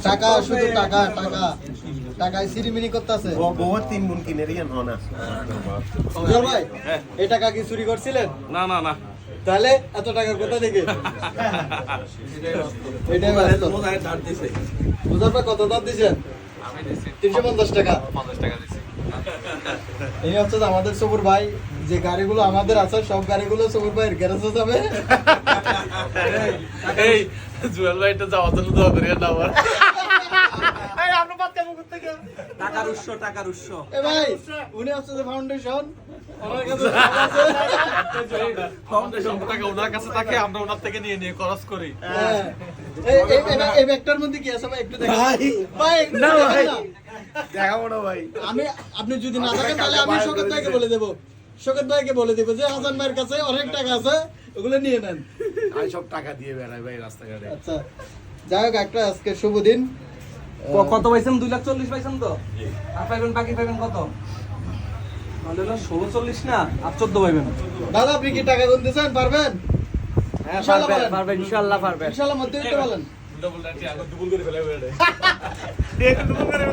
টাকা শুধু টাকা টাকা টাকায় সিরিমিনি করতেছে। বহুত 3 গুণ কিনে রিয়ান হনা জল ভাই এই টাকা কি চুরি করছিলেন? না না না, তাহলে এত টাকা কোথা থেকে? এটাই বাস্তব। বুঝার পর কত দাম দিয়েছেন? আমি দিছি 350 টাকা। 50 টাকা দিছি। এই হচ্ছে যে আমাদের সবুর ভাই, যে গাড়িগুলো আমাদের আছে সব গাড়িগুলো সবুর ভাইয়ের গ্যারেজে যাবে। এই জুয়েল ভাইটা যাওয়ার জন্য দোয়া করিয়া না আমার। টাকার উৎস এ ভাই উনি হচ্ছে যে ফাউন্ডেশন, আমার কাছে ফাউন্ডেশন টাকা ওনার কাছে থাকে, আমরা ওনার থেকে নিয়ে নিয়ে খরচ করি। হ্যাঁ। এই ব্যাগটার মধ্যে কি আছে ভাই একটু দেখেন ভাই। একটু না দেখেন ভাই। না। দেখাবো না ভাই আপনি যদি না থাকেন তাহলে আমি শোকত ভাইকে বলে দেবো, শোকত ভাইকে বলে দেবো যে হাসান ভাইয়ের কাছে অনেক টাকা আছে, ওগুলো নিয়ে নেন। আমি সব টাকা দিয়ে বেড়াই ভাই রাস্তাঘাটে আচ্ছা যাই হোক, একটা আজকে শুভ দিন। কত পাইছেন? 2,40,000 পাইছেন তো? আর পাইবেন, বাকি পাইবেন কত? তাহলে হলো 16,40 না, আর 14 পাইবেন। দাদা আপনি কি টাকা গুনতেছেন? পারবেন? হ্যাঁ ইনশাআল্লাহ পারবেন, পারেন। পারবেন, ইনশাআল্লাহ পারবেন। ইনশাআল্লাহ মধ্যে দিতে পারেন। ডবল ডাটি আগে ডবল করে ফেলে বেড়ে। একটু করে